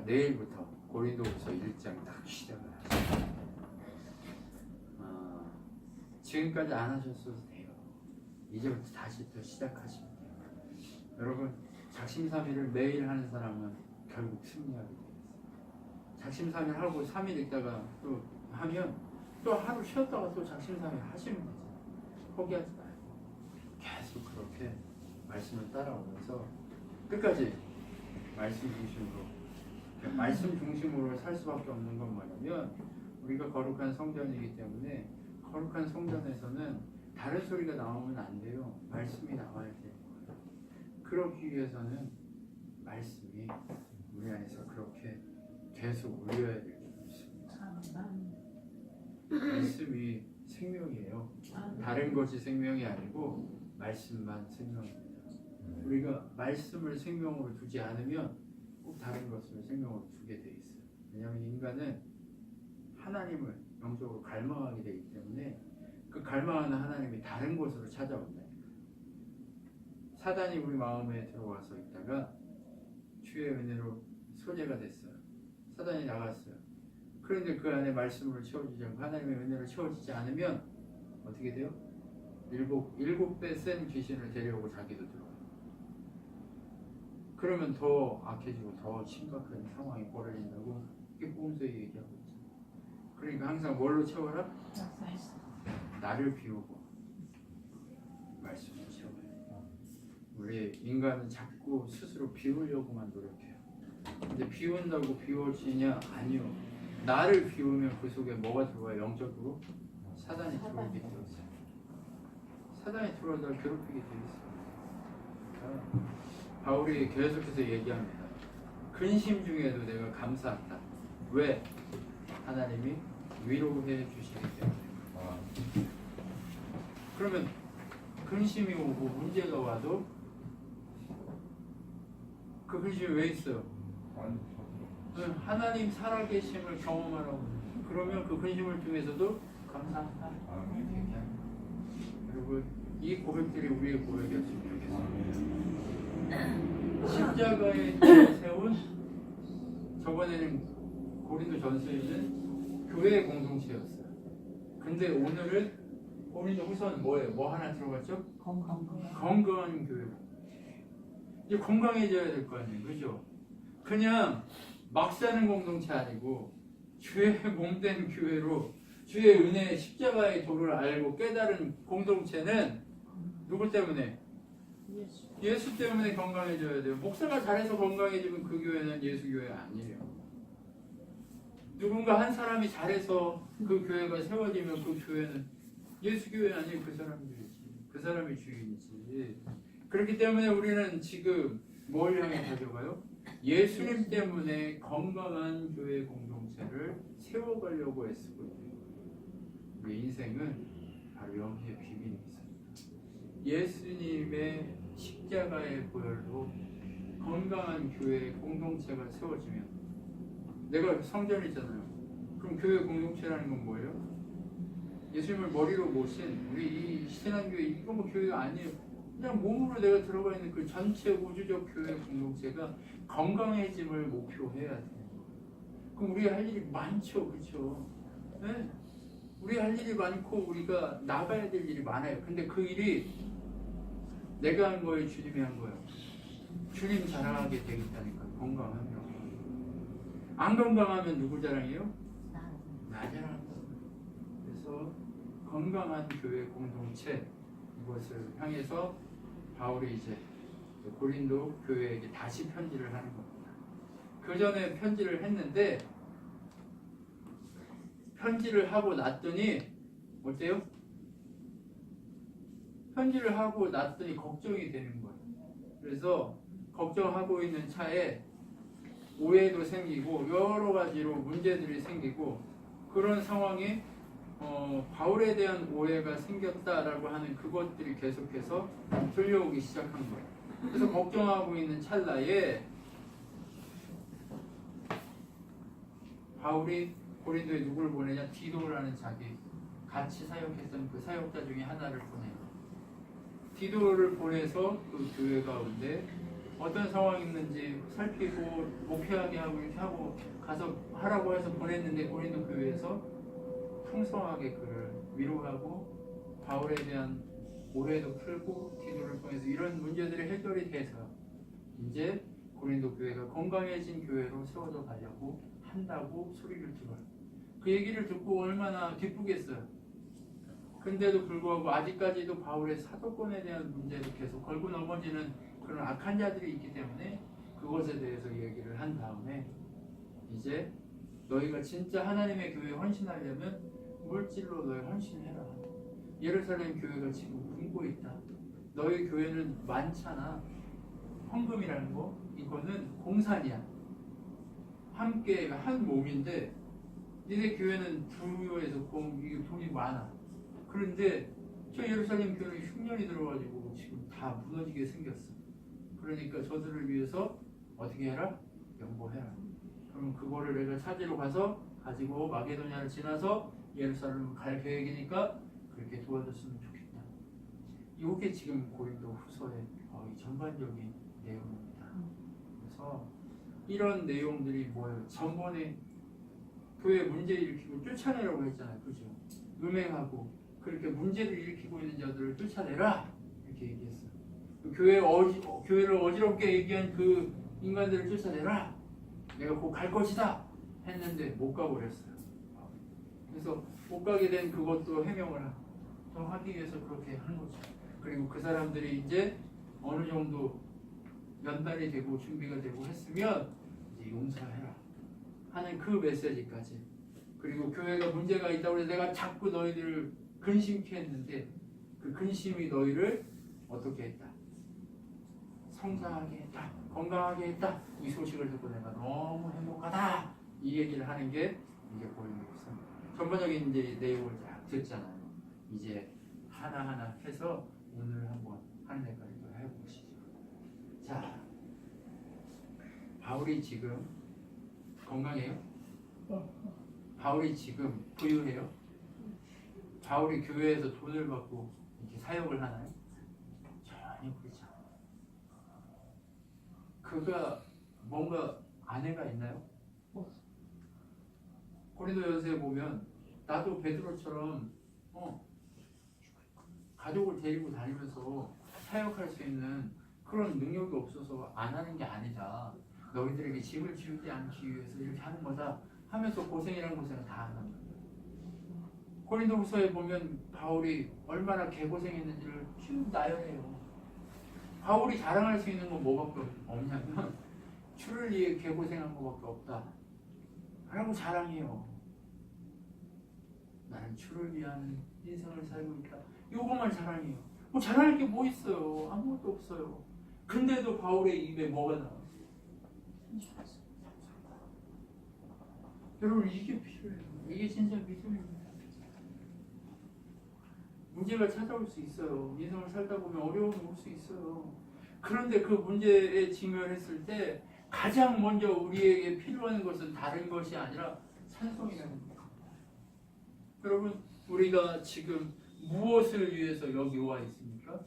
내일부터 고린도후서 1장 딱 시작을 하세요. 지금까지 안 하셨어도 돼요. 이제부터 다시 또 시작하시면 돼요. 여러분, 작심삼일을 매일 하는 사람은 결국 승리하게 돼요. 작심삼일 하고 3일 있다가 또 하면 또 하루 쉬었다가 또 작심삼일 하시면 되죠. 포기하지 말고 계속 그렇게 말씀을 따라오면서 끝까지 말씀 중심으로, 말씀 중심으로 살 수밖에 없는 건 뭐냐면, 우리가 거룩한 성전이기 때문에 거룩한 성전에서는 다른 소리가 나오면 안 돼요. 말씀이 나와야 돼요. 그러기 위해서는 말씀이 우리 안에서 그렇게 계속 울려야 되고 있습니다. 말씀이 생명이에요. 다른 것이 생명이 아니고 말씀만 생명입니다. 우리가 말씀을 생명으로 두지 않으면 꼭 다른 것을 생명으로 두게 돼 있어요. 왜냐하면 인간은 하나님을 영적으로 갈망하게 되기 때문에 그 갈망하는 하나님이 다른 곳으로 찾아온다니까. 사단이 우리 마음에 들어와서 있다가 주의 은혜로 소재가 됐어요. 사단이 나갔어요. 그런데 그 안에 말씀으로 채워지지 않고 하나님의 은혜로 채워지지 않으면 어떻게 돼요? 일곱 배 센 귀신을 데려오고 자기도 들어와요. 그러면 더 악해지고 더 심각한 상황이 벌어진다고 이게 보면서 얘기하고 있죠. 그러니까 항상 뭘로 채워라? 나를 비우고 말씀을 채워요. 우리 인간은 자꾸 스스로 비우려고만 노력해요. 근데 비운다고 비워지냐? 아니요. 나를 비우면 그 속에 뭐가 들어와요? 영적으로? 사단이 들어오게 되어 있어요. 사단이 들어와서 괴롭히게 되어 있어요. 바울이 계속해서 얘기합니다. 근심 중에도 내가 감사한다. 왜? 하나님이 위로해 주시기 때문에. 그러면 근심이 오고 문제가 와도 그 근심이 왜 있어요? 하나님 살아계심을 경험하라고. 그러면 그 근심을 통해서도 감사한다. 여러분, 이 고백들이 우리의 고백이었으면 좋겠습니다. 십자가에 세운, 저번에는 고린도 전서에는 교회의 공동체였어요. 근데 오늘은 고린도 후서는 뭐예요? 뭐 하나 들어갔죠? 건강한 교회. 이제 건강해져야 될 거 아니에요, 그죠? 그냥 막 사는 공동체 아니고 주의 몸된 교회로 주의 은혜의 십자가의 도를 알고 깨달은 공동체는 누구 때문에? 예수 때문에 건강해져야 돼요. 목사가 잘해서 건강해지면 그 교회는 예수 교회 아니에요. 누군가 한 사람이 잘해서 그 교회가 세워지면 그 교회는 예수 교회 아니에요. 그 사람이 주인이지. 그 사람이 주인이지. 그렇기 때문에 우리는 지금 뭘 향해 가져가요? 예수님 때문에 건강한 교회 공동체를 세워가려고 애쓰고 있는 거예요. 우리 인생은 바로 여기에 비밀이 있습니다. 예수님의 십자가의 보혈로 건강한 교회 공동체가 세워지면, 내가 성전이잖아요. 그럼 교회 공동체라는 건 뭐예요? 예수님을 머리로 모신 우리 이 신앙교회, 이건 뭐 교회가 아니에요. 그냥 몸으로 내가 들어가 있는 그 전체 우주적 교회 공동체가 건강해짐을 목표해야 돼요. 그럼 우리가 할 일이 많죠, 그렇죠? 네? 우리 할 일이 많고 우리가 나가야 될 일이 많아요. 근데 그 일이 내가 한 거예요, 주님이 한 거예요? 주님 자랑하게 되겠다니까. 건강하면. 안 건강하면 누구 자랑이에요? 나 자랑한다. 그래서 건강한 교회 공동체, 이것을 향해서 바울이 이제 고린도 교회에게 다시 편지를 하는 겁니다. 그 전에 편지를 했는데, 편지를 하고 났더니 어때요? 편지를 하고 났더니 걱정이 되는 거예요. 그래서 걱정하고 있는 차에 오해도 생기고 여러 가지로 문제들이 생기고, 그런 상황에 바울에 대한 오해가 생겼다라고 하는 그것들이 계속해서 들려오기 시작한 거예요. 그래서 걱정하고 있는 찰나에 바울이 고린도에 누구를 보내냐? 디도라는 자기 같이 사역했던 그 사역자 중에 하나를 보내요. 디도를 보내서 그 교회 가운데 어떤 상황이 있는지 살피고 목회하게 하고 이렇게 하고 가서 하라고 해서 보냈는데 고린도 교회에서 풍성하게 그를 위로하고 바울에 대한 오해도 풀고 기도를 통해서 이런 문제들이 해결이 돼서 이제 고린도 교회가 건강해진 교회로 세워져 가려고 한다고 소리를 들어요. 그 얘기를 듣고 얼마나 기쁘겠어요. 근데도 불구하고 아직까지도 바울의 사도권에 대한 문제도 계속 걸고 넘어지는 그런 악한 자들이 있기 때문에 그것에 대해서 얘기를 한 다음에 이제 너희가 진짜 하나님의 교회에 헌신하려면 물질로 너희 헌신해라. 예루살렘 교회가 지금 굶고 있다. 너희 교회는 많잖아. 헌금이라는 거 이거는 공산이야. 함께 한 몸인데 니네 교회는 부유해서 이게 돈이 많아. 그런데 저 예루살렘 교회는 흉년이 들어가지고 지금 다 무너지게 생겼어. 그러니까 저들을 위해서 어떻게 해라? 연보해라. 그럼 그거를 내가 찾으러 가서 가지고 마게도냐를 지나서 예루살렘을 갈 계획이니까 그렇게 도와줬으면 좋겠다. 이게 지금 고린도 후서의 거의 전반적인 내용입니다. 그래서 이런 내용들이 뭐예요? 전번에 교회 문제 일으키고 쫓아내라고 했잖아요. 그죠? 음행하고 그렇게 문제를 일으키고 있는 자들을 쫓아내라 이렇게 얘기했어요. 교회를 어지럽게 얘기한 그 인간들을 쫓아내라. 내가 곧 갈 것이다 했는데 못 가버렸어요. 그래서 못 가게 된 그것도 해명을 더 하기 위해서 그렇게 한 거죠. 그리고 그 사람들이 이제 어느 정도 연단이 되고 준비가 되고 했으면 이제 용서해라 하는 그 메시지까지. 그리고 교회가 문제가 있다고 해서 내가 자꾸 너희들을 근심케 했는데 그 근심이 너희를 어떻게 했다? 성장하게 했다. 건강하게 했다. 이 소식을 듣고 내가 너무 행복하다. 이 얘기를 하는 게 이게 보이는 것입니다. 전반적인 이제 내용을 딱 듣잖아요. 이제 하나하나 해서 오늘 한번 하는 데까지도 해보시죠. 자, 바울이 지금 건강해요? 바울이 지금 부유해요? 바울이 교회에서 돈을 받고 이렇게 사역을 하나요? 전혀 그렇지 않아요. 그가 뭔가 아내가 있나요? 고린도전서에 보면 나도 베드로처럼 가족을 데리고 다니면서 사역할 수 있는 그런 능력이 없어서 안 하는 게 아니다. 너희들에게 집을 지우지 않기 위해서 이렇게 하는 거다 하면서 고생이란 고생을 다 하는 거예요. 고린도후서에 보면 바울이 얼마나 개고생했는지를 쭉 나열해요. 바울이 자랑할 수 있는 건 뭐밖에 없냐면 주를 위해 개고생한 것밖에 없다 라고 자랑해요. 나는 주를 위한 인생을 살고 있다. 이것만 자랑해요. 뭐 자랑할 게 뭐 있어요? 아무것도 없어요. 근데도 바울의 입에 뭐가 나와요? 여러분 이게 필요해요. 이게 진짜 믿음입니다. 문제가 찾아올 수 있어요. 인생을 살다 보면 어려움이 올 수 있어요. 그런데 그 문제에 직면했을 때 가장 먼저 우리에게 필요한 것은 다른 것이 아니라 찬송이라는 거예요. 여러분 우리가 지금 무엇을 위해서 여기 와 있습니까?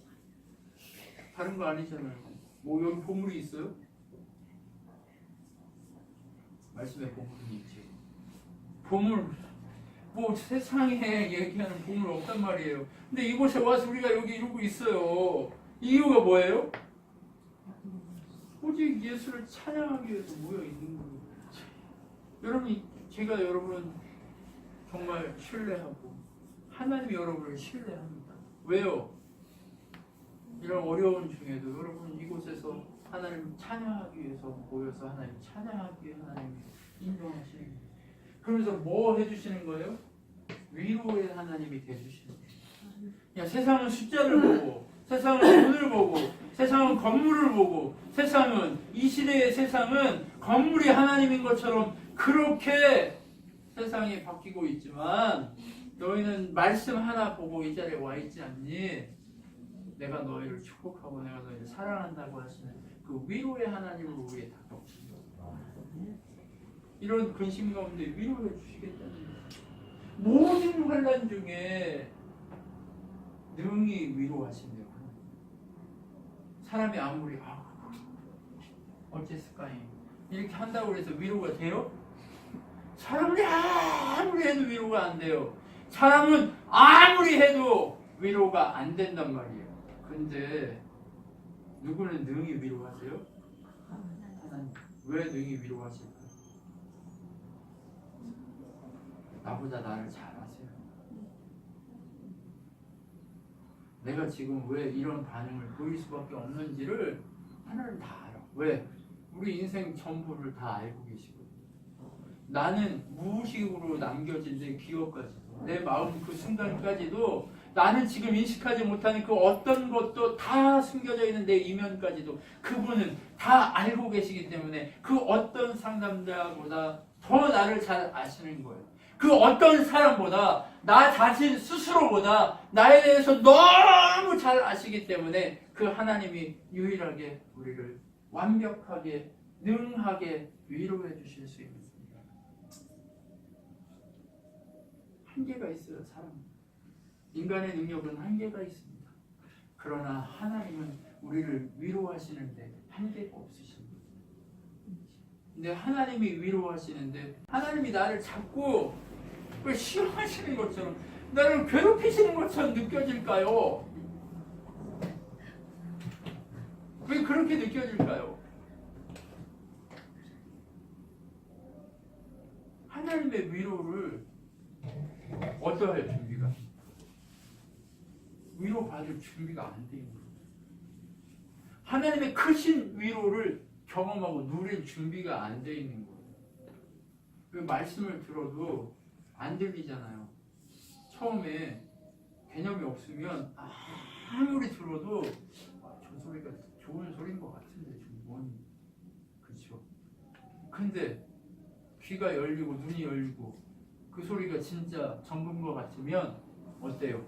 다른 거 아니잖아요. 뭐 여기 보물이 있어요? 말씀에 보물이 있지. 보물 뭐 세상에 얘기하는 보물 없단 말이에요. 근데 이곳에 와서 우리가 여기 이러고 있어요. 이유가 뭐예요? 오직 예수를 찬양하기 위해서 모여 있는 거예요. 여러분, 제가 여러분은 정말 신뢰하고 하나님이 여러분을 신뢰합니다. 왜요? 이런 어려운 중에도 여러분 이곳에서 하나님 찬양하기 위해서 모여서 하나님 찬양하기 위해 하나님이 인정하시는 거예요. 그러면서 뭐 해주시는 거예요? 위로의 하나님이 돼주시는 거예요. 그냥 세상은 숫자를 보고 세상은 돈을 보고 세상은 건물을 보고 세상은 이 시대의 세상은 건물이 하나님인 것처럼 그렇게 세상이 바뀌고 있지만 너희는 말씀 하나 보고 이 자리에 와 있지 않니? 내가 너희를 축복하고 내가 너희를 사랑한다고 하시는 그 위로의 하나님을 우리에 다 덮치죠. 이런 근심 가운데 위로해 주시겠다는 거예요. 모든 환난 중에 능히 위로하신대요. 사람이 아무리 어쨌을까요? 이렇게 한다고 해서 위로가 돼요? 사람이 아무리 해도 위로가 안 돼요. 사람은 아무리 해도 위로가 안 된단 말이에요. 근데 누구는 능히 위로하세요? 하나님. 왜 능히 위로하실까요? 나보다 나를 잘 아세요. 내가 지금 왜 이런 반응을 보일 수밖에 없는지를 하나님 다 알아. 왜? 우리 인생 전부를 다 알고 계시거든요. 나는 무의식으로 남겨진 내 기억까지도, 내 마음 그 순간까지도, 나는 지금 인식하지 못하는 그 어떤 것도 다 숨겨져 있는 내 이면까지도 그분은 다 알고 계시기 때문에 그 어떤 상담자보다 더 나를 잘 아시는 거예요. 그 어떤 사람보다, 나 자신 스스로보다 나에 대해서 너무 잘 아시기 때문에 그 하나님이 유일하게 우리를 완벽하게 능하게 위로해 주실 수 있습니다. 한계가 있어요. 사람 인간의 능력은 한계가 있습니다. 그러나 하나님은 우리를 위로하시는데 한계가 없으십니다. 근데 하나님이 위로하시는데 하나님이 나를 자꾸 왜 싫어하시는 것처럼, 나를 괴롭히시는 것처럼 느껴질까요? 왜 그렇게 느껴질까요? 하나님의 위로를 어떠해요? 준비가 위로받을 준비가 안 돼 있는 거예요. 하나님의 크신 위로를 경험하고 누릴 준비가 안 돼 있는 거예요. 그 말씀을 들어도 안 들리잖아요. 처음에 개념이 없으면 아무리 들어도 저 소리가 좋은 소리인 것 같은데 좀 뭐니? 그렇죠? 근데 귀가 열리고 눈이 열리고 그 소리가 진짜 정금과 같으면 어때요?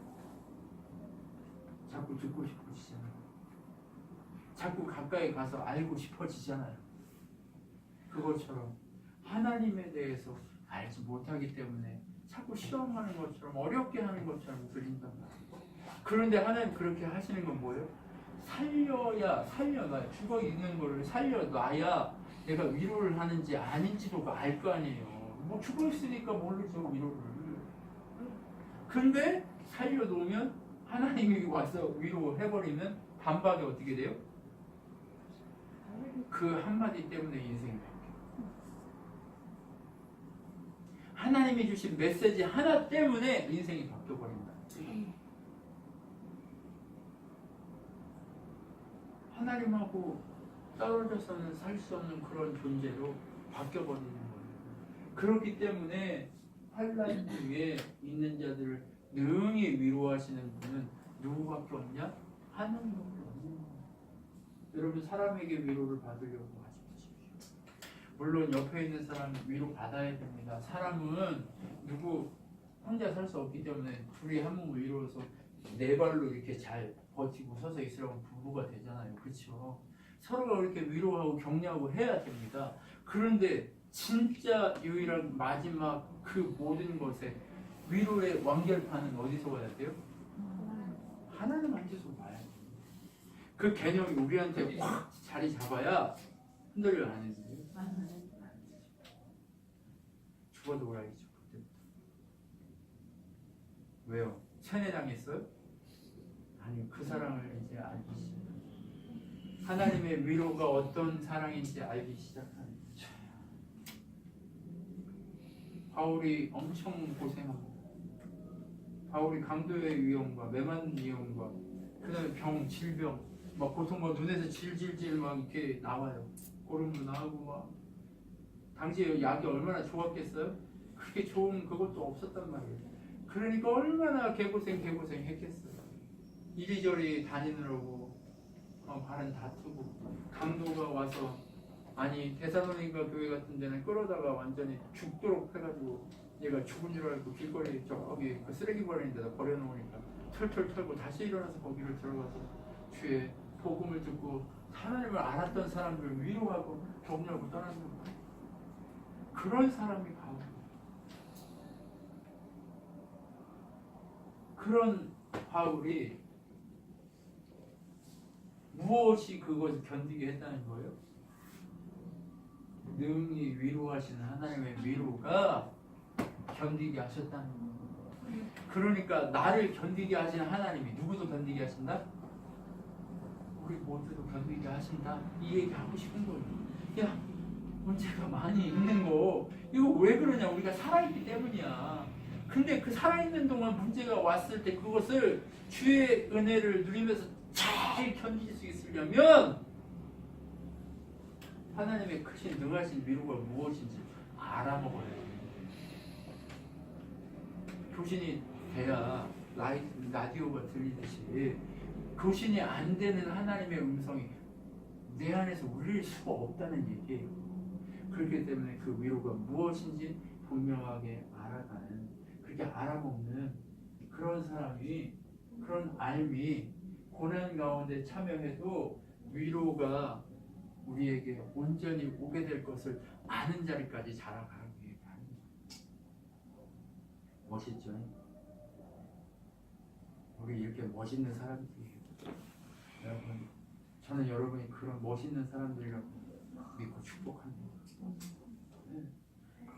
자꾸 듣고 싶어지잖아요. 자꾸 가까이 가서 알고 싶어지잖아요. 그것처럼 하나님에 대해서 알지 못하기 때문에 자꾸 실험하는 것처럼 어렵게 하는 것처럼 들린단 말이에요. 그런데 하나님 그렇게 하시는 건 뭐예요? 살려놔야, 죽어 있는 거를 살려놔야 내가 위로를 하는지 아닌지도 알 거 아니에요. 뭐 죽어 있으니까 모르죠, 위로를. 근데 살려놓으면 하나님이 와서 위로해버리면 단박에 어떻게 돼요? 그 한마디 때문에 인생이 바뀌어요. 하나님이 주신 메시지 하나 때문에 인생이 바뀌어버린다. 하나님하고 떨어져서는 살 수 없는 그런 존재로 바뀌어버리는 거예요. 그렇기 때문에 환난 중에 있는 자들을 능히 위로하시는 분은 누구밖에 없냐? 하나님밖에 없는 거예요. 여러분, 사람에게 위로를 받으려고 하지 마십시오. 물론 옆에 있는 사람 위로 받아야 됩니다. 사람은 누구 혼자 살 수 없기 때문에 둘이 한 몸을 이루어서 네 발로 이렇게 잘 버티고 서서 있으라고 부부가 되잖아요. 그렇죠? 서로가 이렇게 위로하고 격려하고 해야 됩니다. 그런데 진짜 유일한 마지막 그 모든 것에 위로의 완결판은 어디서 와야 돼요? 하나님한테서 와야 돼요. 그 개념이 우리한테 확 자리 잡아야 흔들려 안 해도 돼요. 죽어도 오라이죠. 그때부터. 왜요? 세뇌당했어요? 아니요. 그 사랑을 이제 알기 시작해요. 하나님의 위로가 어떤 사랑인지 알기 시작하는 거죠. 바울이 엄청 고생합니다. 바울이 강도의 위험과 메맞는 위험과 그 다음에 병, 질병, 막 고통과 눈에서 질질질 막 이렇게 나와요. 고름도 나오고 막. 당시에 약이 얼마나 좋았겠어요? 그렇게 좋은 그것도 없었단 말이에요. 그러니까 얼마나 개고생 했겠어요. 이리저리 다니느라고 발은 다투고, 강도가 와서, 아니 데살로니가 교회 같은 데는 끌어다가 완전히 죽도록 해가지고 얘가 죽은 줄 알고 길거리 거기 그 쓰레기 버리는 데다 버려놓으니까 털털 털고 다시 일어나서 거기를 들어가서 주의 복음을 듣고 하나님을 알았던 사람들을 위로하고 격려하고 떠나는 거예요. 그런 사람이 바울. 그런 바울이 무엇이 그것을 견디게 했다는 거예요? 능히 위로하시는 하나님의 위로가 견디게 하셨다는 거예요. 그러니까 나를 견디게 하시는 하나님이 누구도 견디게 하신다? 우리 모두도 견디게 하신다. 이 얘기 하고 싶은 거예요. 야, 문제가 많이 있는 거 이거 왜 그러냐? 우리가 살아있기 때문이야. 근데 그 살아있는 동안 문제가 왔을 때 그것을 주의 은혜를 누리면서 잘 견딜 수 있으려면 하나님의 크신 능하신 위로가 무엇인지 알아먹어야 돼요. 교신이 돼야 라디오가 들리듯이 교신이 안 되는 하나님의 음성이 내 안에서 울릴 수가 없다는 얘기예요. 그렇기 때문에 그 위로가 무엇인지 분명하게 알아가는, 그렇게 알아먹는 그런 사람이, 그런 알미, 고난 가운데 참여해도 위로가 우리에게 온전히 오게 될 것을 아는 자리까지 자라가는 게 아닙니다. 멋있죠? 우리 이렇게 멋있는 사람들이에요. 여러분, 저는 여러분이 그런 멋있는 사람들이라고 믿고 축복합니다. 네.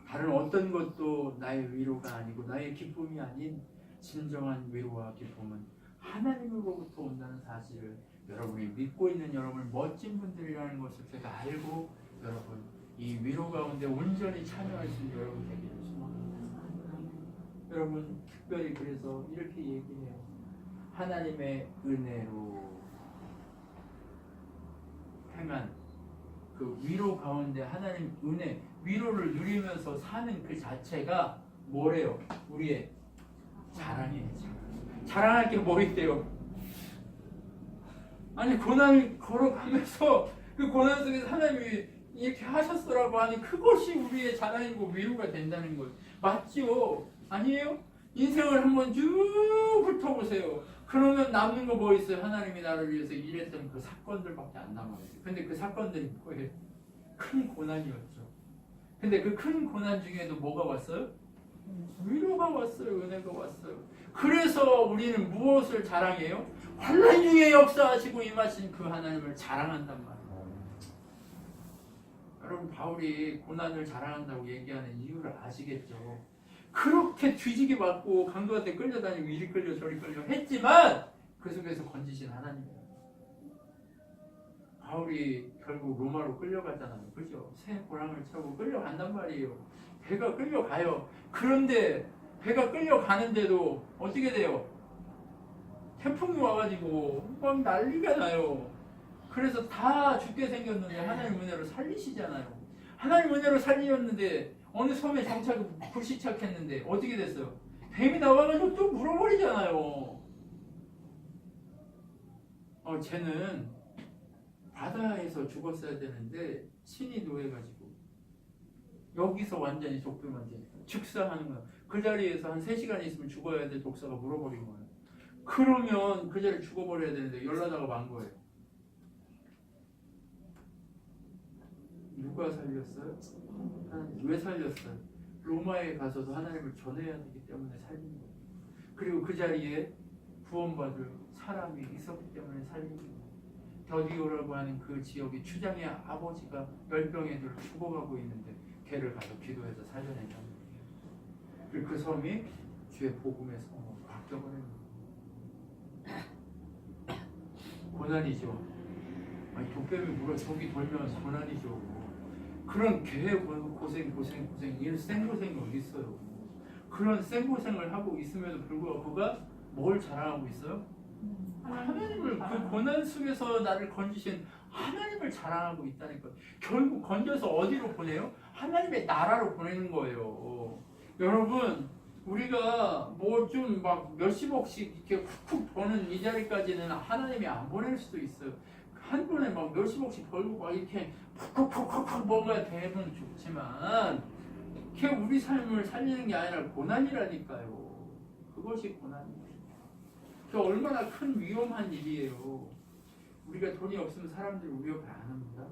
다른 어떤 것도 나의 위로가 아니고 나의 기쁨이 아닌 진정한 위로와 기쁨은 하나님으로부터 온다는 사실을 여러분이 믿고 있는 여러분 멋진 분들이라는 것을 제가 알고 여러분 이 위로 가운데 온전히 참여할 수 있는 여러분 되기를 소망합니다. 여러분 특별히 그래서 이렇게 얘기해요. 하나님의 은혜로 행한 그 위로 가운데 하나님 은혜, 위로를 누리면서 사는 그 자체가 뭐래요? 우리의 자랑이에요. 자랑할 게 뭐 있대요? 아니 고난을 걸어가면서 그 고난 속에서 하나님이 이렇게 하셨더라고 하니 그것이 우리의 자랑이고 위로가 된다는 거예요. 맞죠? 아니에요? 인생을 한번 쭉 훑어보세요. 그러면 남는 거 뭐 있어요? 하나님이 나를 위해서 일했던 그 사건들밖에 안 남아요. 근데 그 사건들이 뭐예요? 큰 고난이었죠. 근데 그 큰 고난 중에도 뭐가 왔어요? 위로가 왔어요. 은혜가 왔어요. 그래서 우리는 무엇을 자랑해요? 환난 중에 역사하시고 임하신 그 하나님을 자랑한단 말이에요. 여러분 바울이 고난을 자랑한다고 얘기하는 이유를 아시겠죠? 그렇게 뒤지게 맞고 강도한테 끌려다니고 이리 끌려 저리 끌려 했지만 그 속에서 건지신 하나님이에요. 바울이 결국 로마로 끌려갔잖아요. 그죠? 새 고랑을 차고 끌려간단 말이에요. 배가 끌려가요. 그런데 배가 끌려가는데도 어떻게 돼요? 태풍이 와가지고 막 난리가 나요. 그래서 다 죽게 생겼는데 하나님 은혜로 살리시잖아요. 하나님 은혜로 살리셨는데 어느 섬에 불시착했는데 어떻게 됐어요? 뱀이 나와가지고 또 물어버리잖아요. 쟤는 바다에서 죽었어야 되는데 신이 노해가지고 여기서 완전히 독병한테 즉사하는 거야. 그 자리에서 한 3시간 있으면 죽어야 될 독사가 물어버린 거예요. 그러면 그 자리에 죽어버려야 되는데 열나다가 만 거예요. 누가 살렸어요? 하나님. 왜 살렸어요? 로마에 가서도 하나님을 전해야 되기 때문에 살린 거예요. 그리고 그 자리에 구원받을 사람이 있었기 때문에 살린 거예요. 더디오라고 하는 그 지역의 추장의 아버지가 열병에 들어 죽어가고 있는데 걔를 가서 기도해서 살려낸다는 거예요. 그리고 그 섬이 주의 복음의 성으로 바뀌어버리는 거예요. 고난이죠. 아니 독뱀이 물어 저기 돌면 고난이죠. 그런 고생 이 생고생이 어디 있어요? 그런 생고생을 하고 있음에도 불구하고 그가 뭘 자랑하고 있어요? 하나님을 그 고난 속에서 나를 건지신 하나님을 자랑하고 있다니까. 결국 건져서 어디로 보내요? 하나님의 나라로 보내는 거예요. 여러분 우리가 뭐 좀 막 몇십억씩 이렇게 쿡쿡 버는 이 자리까지는 하나님이 안 보낼 수도 있어요. 한 번에 막 몇십억씩 벌고 막 이렇게 쿡쿡쿡쿡 뭔가 되면 좋지만 그게 우리 삶을 살리는 게 아니라 고난이라니까요. 그것이 고난이에요. 그 얼마나 큰 위험한 일이에요. 우리가 돈이 없으면 사람들이 우리 옆에 안 옵니다.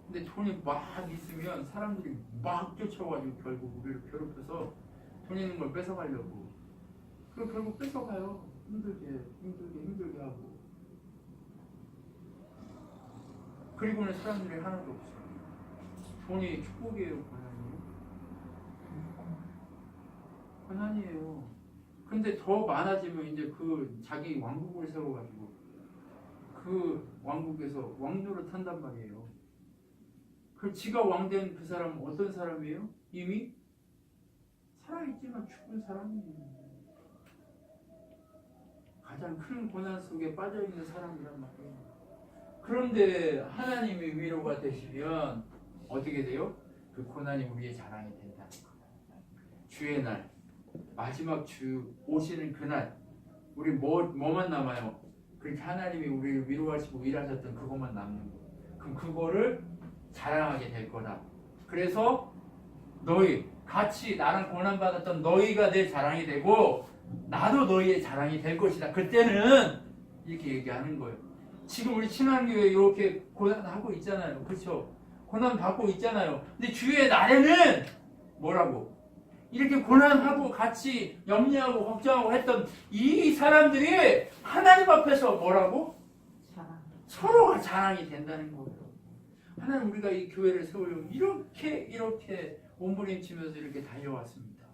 근데 돈이 막 있으면 사람들이 막 쫓아와가지고 결국 우리를 괴롭혀서 돈 있는 걸 뺏어가려고. 그리고 결국 뺏어가요. 힘들게 하고. 그리고는 사람들이 하나도 없어요. 돈이 축복이에요, 고난이에요? 고난이에요. 근데 더 많아지면 이제 그 자기 왕국을 세워가지고 그 왕국에서 왕노릇 한단 말이에요. 그 지가 왕된 그 사람은 어떤 사람이에요? 이미 살아있지만 죽은 사람이에요. 가장 큰 고난 속에 빠져있는 사람이란 말이에요. 그런데 하나님이 위로가 되시면 어떻게 돼요? 그 고난이 우리의 자랑이 된다는 거예요. 주의 날, 마지막 주 오시는 그날 우리 뭐만 남아요? 그렇게 하나님이 우리를 위로하시고 일하셨던 그것만 남는 거예요. 그럼 그거를 자랑하게 될 거다. 그래서 너희 같이 나랑 고난받았던 너희가 내 자랑이 되고 나도 너희의 자랑이 될 것이다. 그때는 이렇게 얘기하는 거예요. 지금 우리 친환교회 이렇게 고난하고 있잖아요. 그렇죠? 고난 받고 있잖아요. 근데 주의 날에는 뭐라고? 이렇게 고난하고 같이 염려하고 걱정하고 했던 이 사람들이 하나님 앞에서 뭐라고? 서로가 자랑이 된다는 거예요. 하나님 우리가 이 교회를 세우려고 이렇게 몸부림치면서 이렇게 달려왔습니다.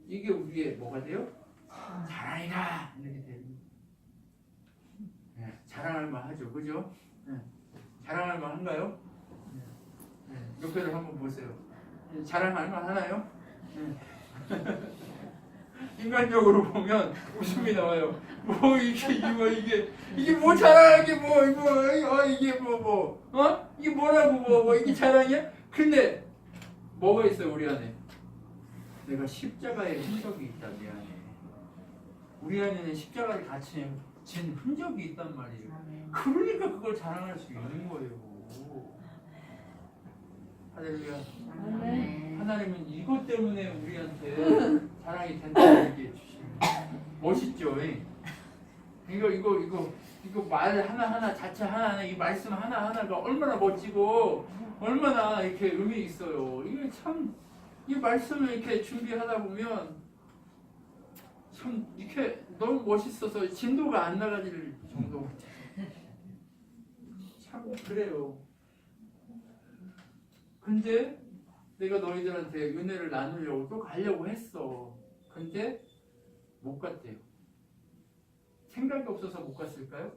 이게 우리의 뭐가 돼요? 자랑이다 이렇게 되는 거예요. 네, 자랑할 만하죠, 그죠? 네, 자랑할 만한가요? 네, 옆에를 한번 보세요. 자랑할 만하나요? 네. 인간적으로 보면 웃음이 나와요. 뭐 이게 뭐 자랑하는 게 이게 이게 뭐라고 이게 자랑이야? 근데 뭐가 있어요 우리 안에? 내가 십자가의 흔적이 있다 내 안에. 우리 안에는 십자가를 같이 진 흔적이 있단 말이에요. 그러니까 그걸 자랑할 수 있는 거예요. 할렐루야. 하나님은 이것 때문에 우리한테 자랑이 된다고 얘기해 주십니다. 멋있죠? 이거 말 하나하나 자체 하나하나 이 말씀 하나하나가 얼마나 멋지고 얼마나 이렇게 의미 있어요. 이게 참 이 말씀을 이렇게 준비하다 보면 참 이렇게 너무 멋있어서 진도가 안 나가질 정도. 참 그래요. 근데 내가 너희들한테 은혜를 나누려고 또 가려고 했어. 근데 못 갔대요. 생각이 없어서 못 갔을까요?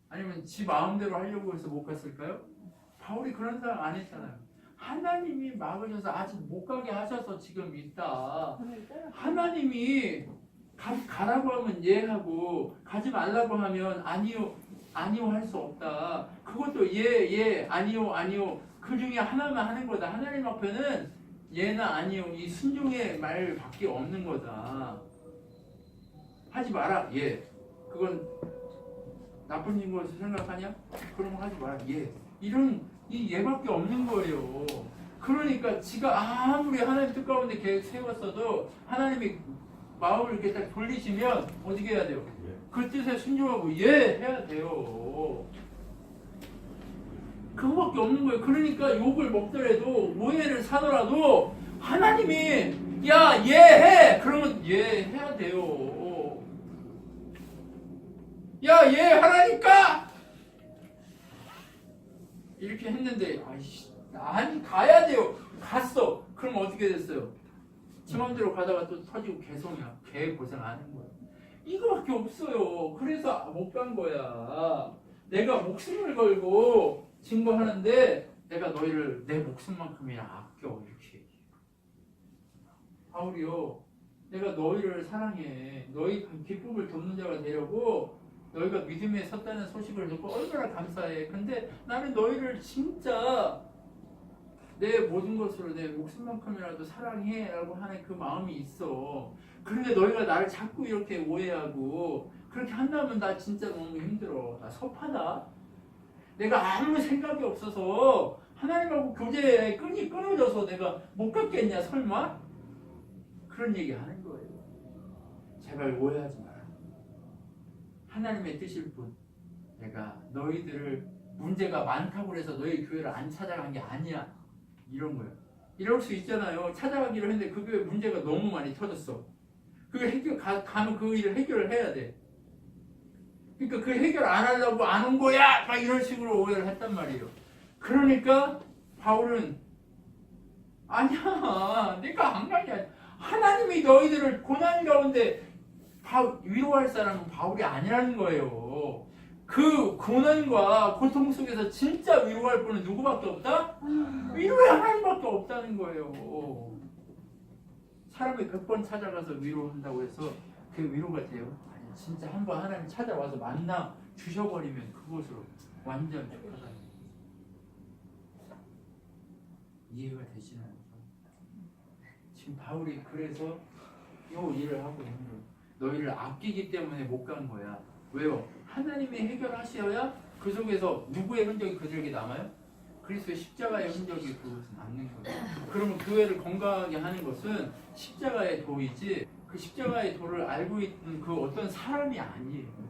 아니면 지 마음대로 하려고 해서 못 갔을까요? 바울이 그런 사람 안 했잖아요. 하나님이 막으셔서 아직 못 가게 하셔서 지금 있다. 하나님이 가라고 하면 예 하고 가지 말라고 하면 아니요 할 수 없다. 그것도 예 아니요 그 중에 하나만 하는 거다. 하나님 앞에는 예나 아니요 이 순종의 말밖에 없는 거다. 하지 마라. 예. 그건 나쁜 일로 생각하냐? 그럼 하지 마라. 예. 이런 이 예밖에 없는 거예요. 그러니까 지가 아무리 하나님 뜻 가운데 계획 세웠어도 하나님이 마음을 이렇게 딱 돌리시면 어떻게 해야 돼요? 그 뜻에 순종하고 예 해야 돼요. 그거밖에 없는 거예요. 그러니까 욕을 먹더라도 오해를 사더라도 하나님이 야 예 해 그러면 예 해야 돼요. 야 예 하라니까 이렇게 했는데 아니 가야 돼요. 갔어. 그럼 어떻게 됐어요? 지 맘대로 가다가 또 터지고 개송이야. 개 고생하는 거야. 이거밖에 없어요. 그래서 못 간 거야. 내가 목숨을 걸고 증거하는데 내가 너희를 내 목숨만큼이나 아껴 이렇게 얘기해요. 바울이요. 내가 너희를 사랑해. 너희 기쁨을 돕는 자가 되려고 너희가 믿음에 섰다는 소식을 듣고 얼마나 감사해. 근데 나는 너희를 진짜 내 모든 것으로 내 목숨만큼이라도 사랑해 라고 하는 그 마음이 있어. 그런데 너희가 나를 자꾸 이렇게 오해하고 그렇게 한다면 나 진짜 너무 힘들어. 나 섭하다. 내가 아무 생각이 없어서 하나님하고 교제에 끈이 끊어져서 내가 못 갔겠냐 설마? 그런 얘기 하는 거예요. 제발 오해하지 마라. 하나님의 뜻일 뿐. 내가 너희들을 문제가 많다고 해서 너희 교회를 안 찾아간 게 아니야. 이런 거예요. 이럴 수 있잖아요. 찾아가기로 했는데 그 교회 문제가 너무 많이 터졌어. 그게 가면 그 일을 해결을 해야 돼. 그러니까 그 해결 안 하려고 안 온 거야! 막 이런 식으로 오해를 했단 말이에요. 그러니까 바울은 아니야, 내가 악랄이 아니야. 하나님이 너희들을 고난 가운데 위로할 사람은 바울이 아니라는 거예요. 그 고난과 고통 속에서 진짜 위로할 분은 누구밖에 없다? 위로의 하나님밖에 없다는 거예요. 사람이 100번 찾아가서 위로한다고 해서 그 위로가 돼요? 아니, 진짜 한번 하나님 찾아와서 만나 주셔버리면 그것으로 완전 축하다. 이해가 되시나요? 지금 바울이 그래서 이 일을 하고 있는 거예요. 너희를 아끼기 때문에 못 간 거야. 왜요? 하나님이 해결하셔야 그 속에서 누구의 흔적이 그들에게 남아요? 그리스도의 십자가의 흔적이 그것은 남는 거예요. 그러면 교회를 건강하게 하는 것은 십자가의 도이지 그 십자가의 도를 알고 있는 그 어떤 사람이 아니에요.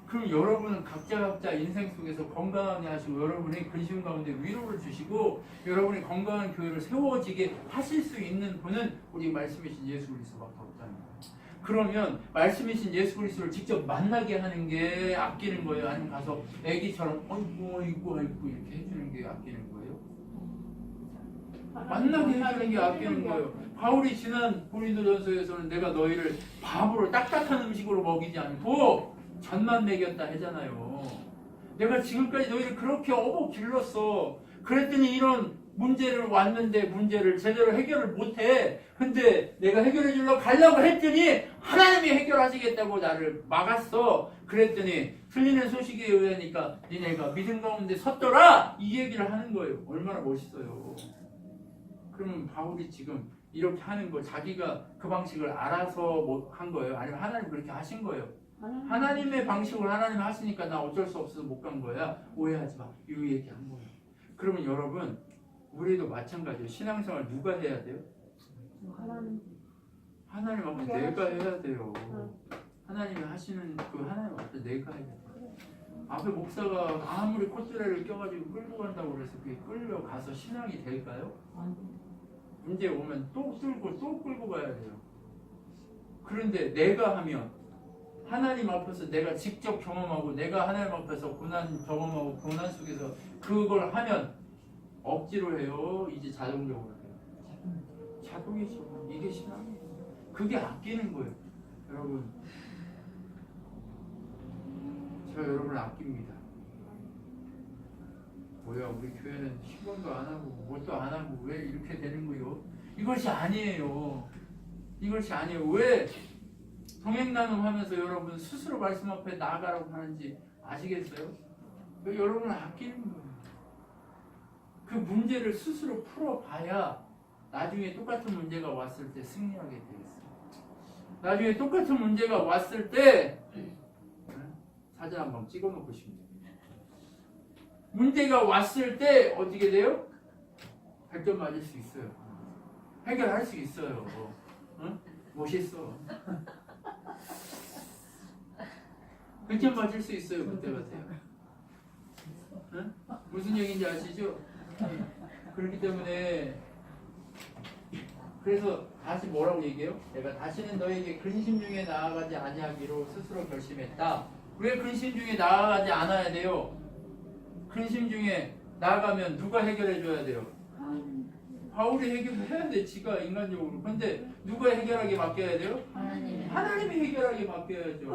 그럼 여러분은 각자 인생 속에서 건강하게 하시고 여러분의 근심 가운데 위로를 주시고 여러분이 건강한 교회를 세워지게 하실 수 있는 분은 우리 말씀이신 예수 그리스도밖에 없다는 거예요. 그러면 말씀이신 예수 그리스도를 직접 만나게 하는 게 아끼는 거예요? 아니면 가서 애기처럼 아이고 이렇게 해주는 게 아끼는 거예요? 만나게 해주는 게 아끼는 거예요. 바울이 지난 고린도전서에서는 내가 너희를 밥으로 딱딱한 음식으로 먹이지 않고 전만 먹였다 하잖아요. 내가 지금까지 너희를 그렇게 어복 길렀어. 그랬더니 이런 문제를 왔는데 문제를 제대로 해결을 못해. 근데 내가 해결해 주려고 가려고 했더니 하나님이 해결하시겠다고 나를 막았어. 그랬더니 틀리는 소식에 의하니까 니네가 믿음 가운데 섰더라. 이 얘기를 하는 거예요. 얼마나 멋있어요. 그러면 바울이 지금 이렇게 하는 거 자기가 그 방식을 알아서 한 거예요? 아니면 하나님 그렇게 하신 거예요? 하나님의 방식으로 하나님 하시니까 나 어쩔 수 없어서 못 간 거야. 오해하지 마. 이 얘기한 거예요. 그러면 여러분 우리도 마찬가지예요. 신앙생활 누가 해야 돼요? 하나님 앞에 내가 해야 돼요. 하나님이 하시는 그 하나님 앞에 내가 해야 돼요. 앞에 목사가 아무리 콧대를 껴가지고 끌고 간다고 그래서 그게 끌려가서 신앙이 될까요? 문제 오면 또 끌고 또 끌고 가야 돼요. 그런데 내가 하면 하나님 앞에서 내가 직접 경험하고 내가 하나님 앞에서 고난 경험하고 고난 속에서 그걸 하면 억지로 해요? 이제 자동적으로 해요? 자동이죠. 이게 신앙이에요. 그게 아끼는 거예요. 여러분 제가 여러분을 아낍니다. 뭐야 우리 교회는 신경도 안 하고 뭣도 안 하고 왜 이렇게 되는 거예요? 이것이 아니에요. 이것이 아니에요. 왜 동행 나눔하면서 여러분 스스로 말씀 앞에 나아가라고 하는지 아시겠어요? 여러분을 아끼는 거예요. 그 문제를 스스로 풀어봐야 나중에 똑같은 문제가 왔을 때 승리하게 되겠어요. 나중에 똑같은 문제가 왔을 때 사진 한번 찍어놓고 싶네요. 문제가 왔을 때 어떻게 돼요? 100점 맞을 수 있어요. 해결할 수 있어요. 응? 멋있어. 100점 맞을 수 있어요. 그때 같아요. 응? 무슨 얘기인지 아시죠? 그렇기 때문에 그래서 다시 뭐라고 얘기해요? 내가 다시는 너에게 근심 중에 나아가지 아니하기로 스스로 결심했다. 왜 근심 중에 나아가지 않아야 돼요? 근심 중에 나아가면 누가 해결해 줘야 돼요? 바울이 해결해야 돼. 지가 인간적으로. 근데 누가 해결하게 맡겨야 돼요? 하나님이 해결하게 맡겨야죠.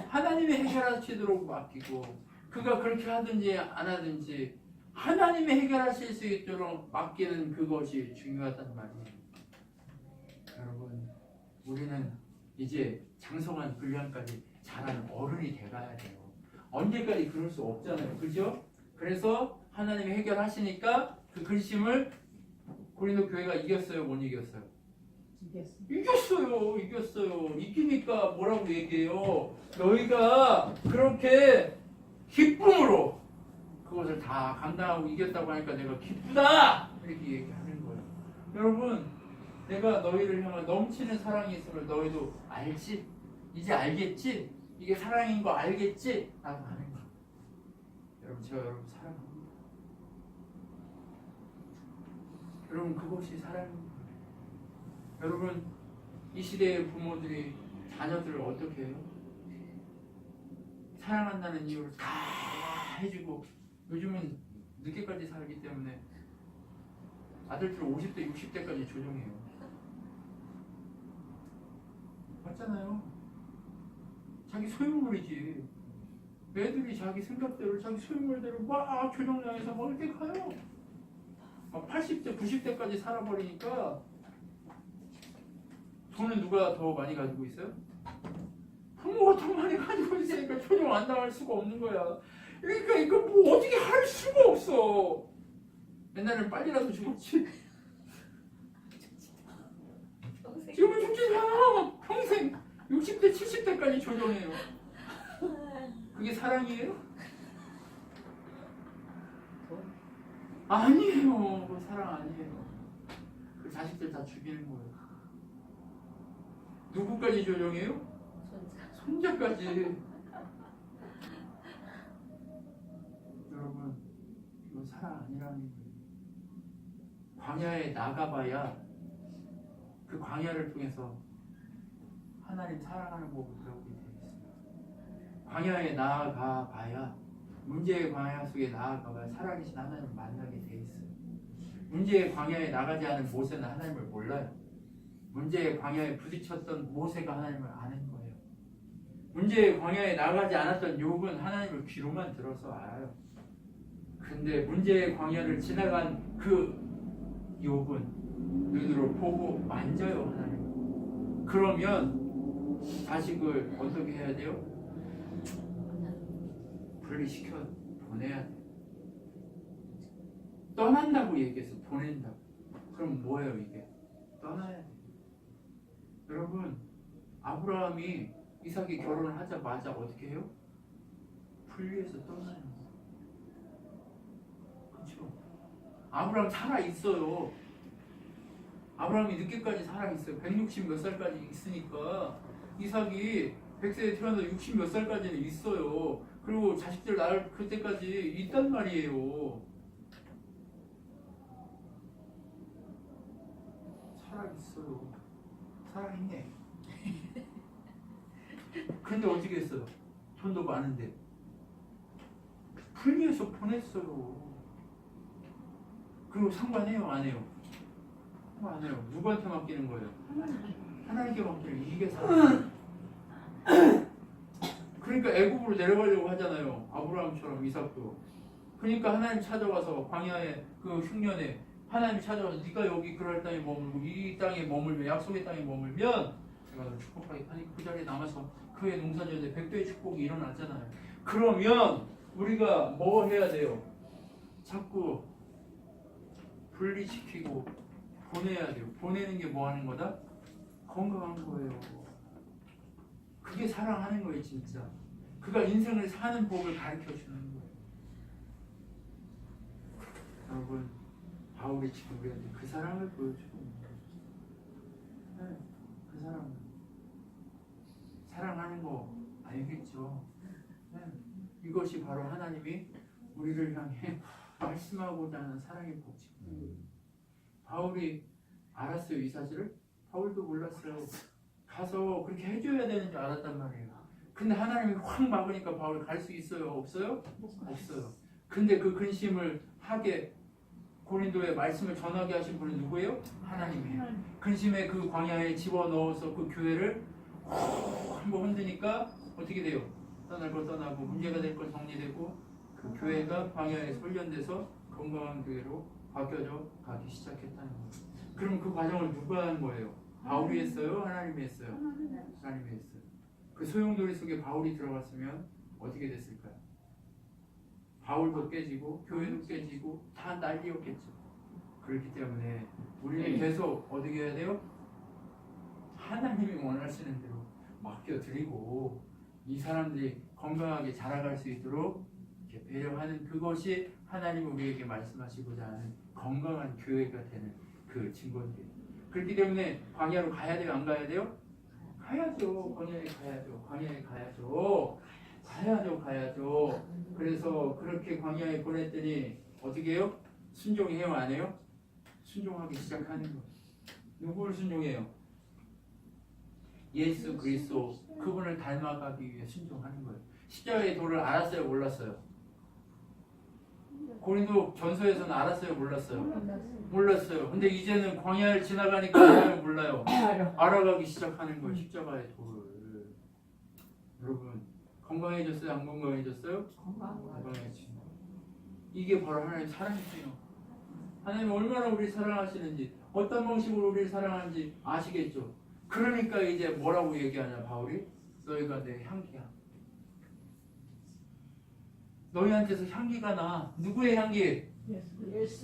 하나님이 해결하시도록 맡기고 그가 그렇게 하든지 안 하든지 하나님이 해결하실 수 있도록 맡기는 그것이 중요하단 말이에요. 여러분 우리는 이제 장성한 분량까지 자란 어른이 돼가야 돼요. 언제까지 그럴 수 없잖아요. 그죠? 그래서 하나님이 해결하시니까 그 근심을 고린도 교회가 이겼어요? 못 이겼어요? 이겼어요. 이기니까 뭐라고 얘기해요? 너희가 그렇게 기쁨으로 그것을 다 감당하고 이겼다고 하니까 내가 기쁘다! 이렇게 얘기하는 거예요. 여러분 내가 너희를 향한 넘치는 사랑이 있음을 너희도 알지? 이제 알겠지? 이게 사랑인 거 알겠지? 라고 하는 거예요. 여러분 제가 여러분 사랑합니다. 여러분 그것이 사랑입니다. 여러분 이 시대의 부모들이 자녀들을 어떻게 해요? 사랑한다는 이유로 다 해주고 요즘은 늦게까지 살기 때문에 아들들 50대, 60대까지 조종해요. 맞잖아요. 자기 소유물이지. 애들이 자기 생각대로 자기 소유물대로 막 조종당해서 막 이렇게 가요. 막 80대, 90대까지 살아버리니까 돈은 누가 더 많이 가지고 있어요? 부모가 더 많이 가지고 있으니까 조종 안 당할 수가 없는 거야. 그러니까 이거 뭐 어떻게 할 수가 없어. 옛날에는 빨리라도 죽었지. 지금은 죽지 않아. 평생 60대, 70대까지 조종해요. 그게 사랑이에요? 아니에요. 그 사랑 아니에요. 그 자식들 다 죽이는 거예요. 누구까지 조종해요? 손자까지. 여러분, 이건 사랑 아니라는 거예요. 광야에 나가봐야 그 광야를 통해서 하나님 사랑하는 법을 배우게 되어 있어요. 광야에 나가봐야, 문제의 광야 속에 나아가봐야 살아계신 하나님을 만나게 되어 있어요. 문제의 광야에 나가지 않은 모세는 하나님을 몰라요. 문제의 광야에 부딪혔던 모세가 하나님을 아는 거예요. 문제의 광야에 나가지 않았던 욥은 하나님을 귀로만 들어서 알아요. 근데 문제의 광야를 지나간 그 욥은 눈으로 보고 만져요, 하나님. 그러면 자식을 어떻게 해야 돼요? 분리시켜 보내야 돼요. 떠난다고 얘기해서 보낸다고. 그럼 뭐예요 이게? 떠나야 돼요. 여러분, 아브라함이 이삭이 결혼을 하자마자 어떻게 해요? 분리해서 떠나요. 그렇죠? 아브라함 살아있어요. 아브라함이 늦게까지 살아있어요. 160 몇 살까지 있으니까. 이삭이 100세에 태어나서 60 몇 살까지는 있어요. 그리고 자식들 낳을 그때까지 있단 말이에요. 살아있어요. 살아있네. 근데 어떻게 했어요? 돈도 많은데 분리해서 보냈어요. 그리고 상관해요? 안 해요? 안 해요. 누구한테 맡기는 거예요? 하나님께 맡기는. 이게 사랑. 그러니까 애굽으로 내려가려고 하잖아요. 아브라함처럼 이삭도. 그러니까 하나님 찾아와서 광야에 그 흉년에 하나님 찾아와서 네가 여기 그럴 땅에 머물고 이 땅에 머물면, 약속의 땅에 머물면 제가 너 축복하게 하니까 그 자리에 남아서 그의 농사지어서 100배의 축복이 일어났잖아요. 그러면 우리가 뭐 해야 돼요? 자꾸 분리시키고 보내야 돼요. 보내는 게 뭐 하는 거다? 건강한 거예요. 그게 사랑하는 거예요, 진짜. 그가 인생을 사는 법을 가르쳐 주는 거예요. 여러분, 바울이 지금 우리한테 그 사랑을 보여주는 거예요. 네, 그 사랑. 사랑하는 거 알겠죠? 네, 이것이 바로 하나님이 우리를 향해 말씀하고자 하는 사랑의 법칙이에요. 바울이 알았어요, 이 사실을? 바울도 몰랐어요. 가서 그렇게 해줘야 되는 줄 알았단 말이에요. 근데 하나님이 확 막으니까 바울이 갈 수 있어요? 없어요? 없어요. 근데 그 근심을 하게 고린도에 말씀을 전하게 하신 분은 누구예요? 하나님이에요. 근심에 그 광야에 집어넣어서 그 교회를 한번 흔드니까 어떻게 돼요? 떠날 거 떠나고 문제가 될 거 정리되고 그 교회가 광야에 훈련돼서 건강한 교회로 바뀌어져 가기 시작했다는 거예요. 그럼 그 과정을 누가 한 거예요? 바울이 했어요? 하나님이 했어요? 하나님이 했어요. 그 소용돌이 속에 바울이 들어갔으면 어떻게 됐을까요? 바울도 깨지고 교회도 깨지고 다 난리였겠죠. 그렇기 때문에 우리는 계속 어떻게 해야 돼요? 하나님이 원하시는 대로 맡겨드리고 이 사람들이 건강하게 자라갈 수 있도록 이렇게 배려하는 그것이 하나님이 우리에게 말씀하시고자 하는 건강한 교회가 되는 그 증거들이에요. 그렇기 때문에 광야로 가야 돼요? 안 가야 돼요? 가야죠. 광야에 가야죠. 광야에 가야죠. 가야죠. 그래서 그렇게 광야에 보냈더니 어떻게 해요? 순종해요? 안 해요? 순종하기 시작하는 거예요. 누구를 순종해요? 예수 그리스도, 그분을 닮아가기 위해 순종하는 거예요. 십자가의 도를 알았어요? 몰랐어요? 고린도 전서에서는 알았어요, 몰랐어요? 몰랐어요. 근데 이제는 광야를 지나가니까 알아요, 몰라요? 알아가기 시작하는 거예요, 십자가의 도를. 여러분, 건강해졌어요, 안 건강해졌어요? 건강해지죠. 이게 바로 하나님 사랑이에요. 하나님 얼마나 우리를 사랑하시는지, 어떤 방식으로 우리를 사랑하는지 아시겠죠? 그러니까 이제 뭐라고 얘기하냐, 바울이? 너희가 내 향기야. 너희한테서 향기가 나. 누구의 향기?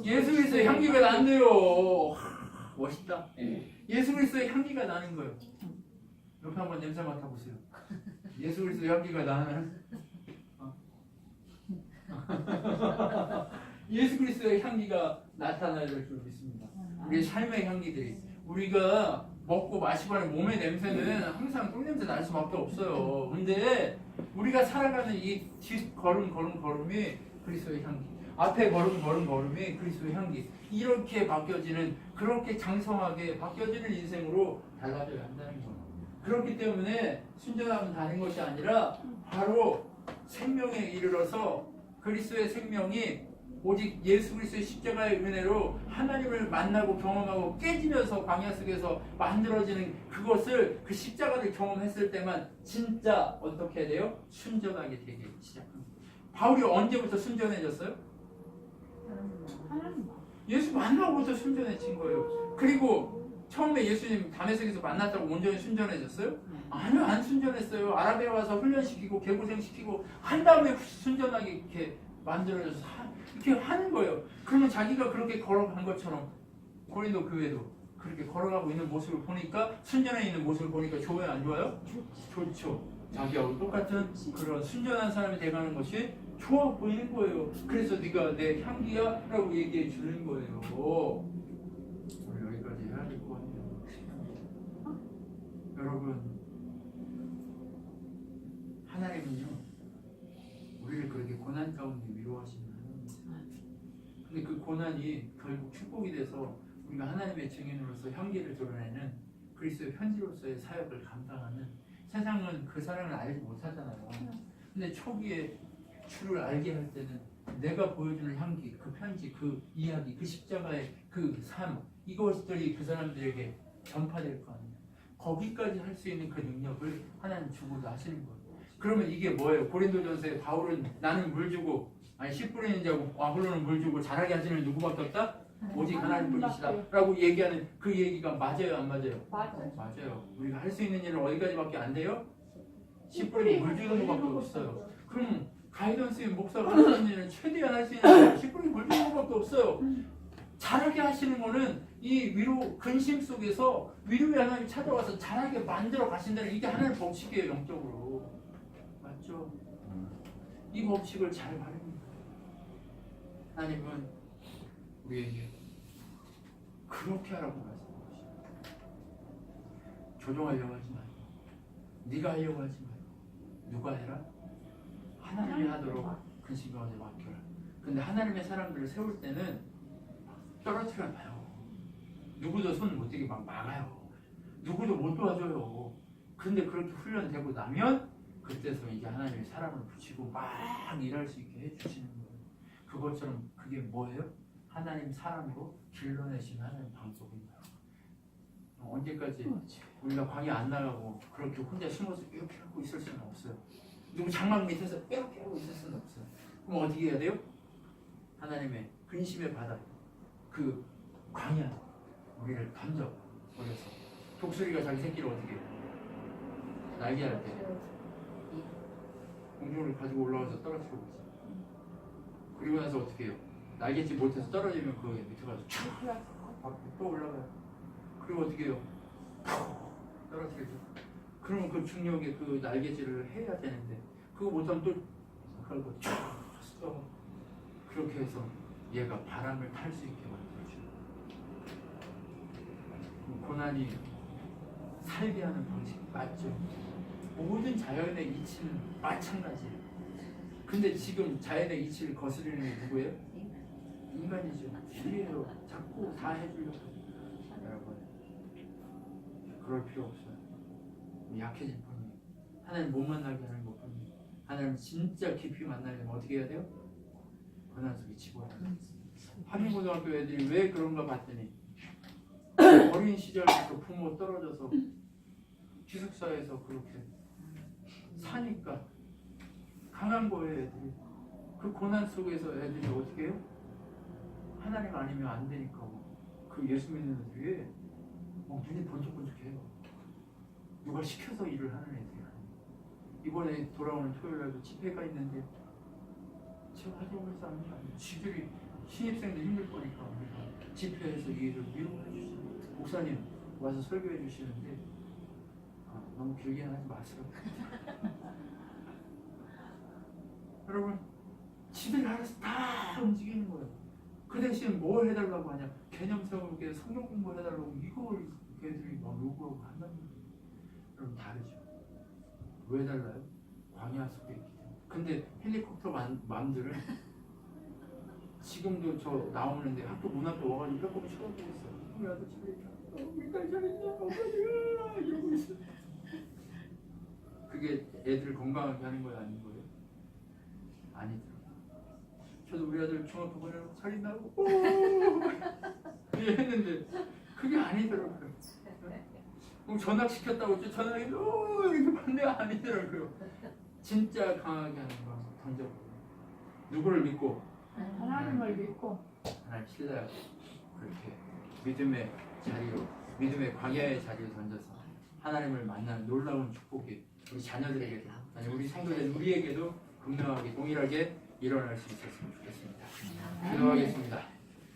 예수 그리스도의 향기가 난대요. 멋있다. 예수 그리스도의 향기가 나는 거예요. 옆에 한번 냄새 맡아보세요. 예수 그리스도의 향기가 나는 예수 그리스도의 향기가 나타날 줄 믿습니다. 우리의 삶의 향기들이, 우리가 먹고 마시고 하는 몸의 냄새는 항상 똥냄새 날 수밖에 없어요. 근데 우리가 살아가는 이 걸음이 그리스도의 향기, 앞에 걸음이 그리스도의 향기, 이렇게 바뀌어지는, 그렇게 장성하게 바뀌어지는 인생으로 달라져야 한다는 거예요. 그렇기 때문에 순전하면 다른 것이 아니라 바로 생명에 이르러서 그리스도의 생명이 오직 예수 그리스도의 십자가의 은혜로 하나님을 만나고 경험하고 깨지면서 광야 속에서 만들어지는 그것을, 그 십자가를 경험했을 때만 진짜 어떻게 돼요? 순전하게 되기 시작합니다. 바울이 언제부터 순전해졌어요? 예수 만나고부터 순전해진 거예요. 그리고 처음에 예수님 다메섹에서 만났다고 온전히 순전해졌어요? 아니요, 안 순전했어요. 아라비아 와서 훈련시키고 개고생시키고 한 다음에 순전하게 이렇게 만들어져서 이렇게 하는 거예요. 그러면 자기가 그렇게 걸어간 것처럼 고린도 교회도 그렇게 걸어가고 있는 모습을 보니까, 순전해 있는 모습을 보니까 좋아요, 안 좋아요? 좋죠. 자기하고 똑같은 그런 순전한 사람이 돼가는 것이 좋아 보이는 거예요. 그래서 네가 내 향기야 라고 얘기해 주는 거예요. 오늘 여기까지 해야 될 것 같아요. 여러분, 하나님은요 우리를 그렇게 고난 가운데 위로하시는 하나님이세요. 근데 그 고난이 결국 축복이 돼서 우리가 하나님의 증인으로서 향기를 드러내는 그리스도의 편지로서의 사역을 감당하는, 세상은 그 사랑을 알지 못하잖아요. 근데 초기에 주를 알게 할 때는 내가 보여주는 향기, 그 편지, 그 이야기, 그 십자가의 그 삶, 이것들이 그 사람들에게 전파될 거 아니에요. 거기까지 할 수 있는 그 능력을 하나님 주고도 하시는 거예요. 그러면 이게 뭐예요? 고린도전서에 바울은 나는 물 주고, 아니 씨 뿌리는 자고 아볼로는 물 주고 자라게 하시는 누구밖에 없다? 오직 하나님뿐이시다 라고 얘기하는 그 얘기가 맞아요, 안 맞아요? 맞아요. 우리가 할 수 있는 일은 어디까지밖에 안 돼요? 씨 뿌리고 물 주는 것밖에 없어요. 그럼 가이던스 목사가 할 수 있는 일은 최대한 할 수 있는 일은 씨 뿌리고 물 주는 것밖에 없어요. 자라게 하시는 거는 이 위로, 근심 속에서 위로의 하나님이 찾아와서 자라게 만들어 가신다는, 이게 하나님의 법칙이에요, 영적으로. 맞죠? 이 법칙을 잘 바릅니다. 하나님은 우리에게 그렇게 하라고 말씀하시죠. 조종하려고 하지 말고, 네가 하려고 하지 말고, 누가 해라? 하나님이 하도록 근심하지 맡겨라. 근데 하나님의 사람들을 세울 때는 떨어뜨려놔요. 누구도 손 못 대게 막 막아요. 누구도 못 도와줘요. 근데 그렇게 훈련되고 나면 그때서 이제 하나님이 사람을 붙이고 막 일할 수 있게 해주시는 거예요. 그것처럼 그게 뭐예요? 하나님 사람으로 길러내시는 하나님 방법입니다. 언제까지 우리가 광야 안 나가고 그렇게 혼자 숨어서 이렇게 하고 있을 수는 없어요. 누구 장막 밑에서 이렇게 하고 있을 수는 없어요. 그럼 어떻게 해야 돼요? 하나님의 근심의 바다, 그 광야 우리를 던져 버려서, 독수리가 자기 새끼를 어떻게 해요? 날개할 때 공중을 가지고 올라와서 떨어뜨리고 있어요. 그리고 나서 어떻게 해요? 날개짓 못해서 떨어지면 그 밑에 가서 또 올라가요. 그리고 어떻게 해요? 떨어뜨리죠. 그러면 그 중력에 그 날개질을 해야 되는데 그거 못하면 또 그러고 쭉 그렇게 해서 얘가 바람을 탈 수 있게 만들어줘요. 고난이 살게 하는 방식 맞죠? 모든 자연의 이치는 마찬가지예요. 근데 지금 자연의 이치를 거스르는 게 누구예요? 인간이죠. 인간이에요. 자꾸 다 해주려고 해요. 여러분, 그럴 필요 없어요. 약해질 뿐이에요. 하나님 못 만나게 하는 것뿐이에요. 하나님 진짜 깊이 만나려면 어떻게 해야 돼요? 고난 속에 집어야 돼. 한인고등학교 애들이 왜 그런가 봤더니 어린 시절부터 부모 떨어져서 기숙사에서 그렇게 사니까 강한 거예요. 애들이 그 고난 속에서 애들이 어떻게 해요? 하나님 아니면 안 되니까 그 예수 믿는 애들이 눈이 번쩍번쩍해요. 누가 시켜서 일을 하는 애들이야. 이번에 돌아오는 토요일날도 집회가 있는데 제가 하려고 해서 하는 게 아니에요. 지들이 신입생들 힘들 거니까 우리가 집회에서 이 일을 위로해 주시는 목사님 와서 설교해 주시는데 너무 길게는 하지 마세요. 여러분 지들이 알아서 다 움직이는 거예요. 그 대신 뭘 해달라고 하냐? 개념 세우게 성경 공부해달라고 이걸 애들이 막 요구하고 한다는 거예요. 여러분 다르죠. 왜 달라요? 광야 속에 있기 때문에. 근데 헬리콥터 맘들은 지금도 저 나오는데 학교 문 앞에 와가지고 몇 번 쳐다보고 있어요. 우리 아들 집에 있다. 우리 딸 잘했냐? 엄마가 이러고 있어요. 그게 애들 건강하게 하는 거예요? 아닌 거예요? 아니더라고요. 저도 우리 아들 중학교 보내고 살인다고 했는데 그게 아니더라고요. 그럼 전학시켰다고 전학이 이렇게 반대 아니더라고요. 진짜 강하게 하는 거 던져버려요. 누구를 믿고? 하나님을 믿고 하나님 신뢰하고 그렇게 믿음의 자리로 믿음의 광야의 자리에 던져서 하나님을 만나는 놀라운 축복이 우리 자녀들에게도 아니 우리 성도들 우리에게도 분명하게 동일하게 일어날 수 있었으면 좋겠습니다. 기도하겠습니다.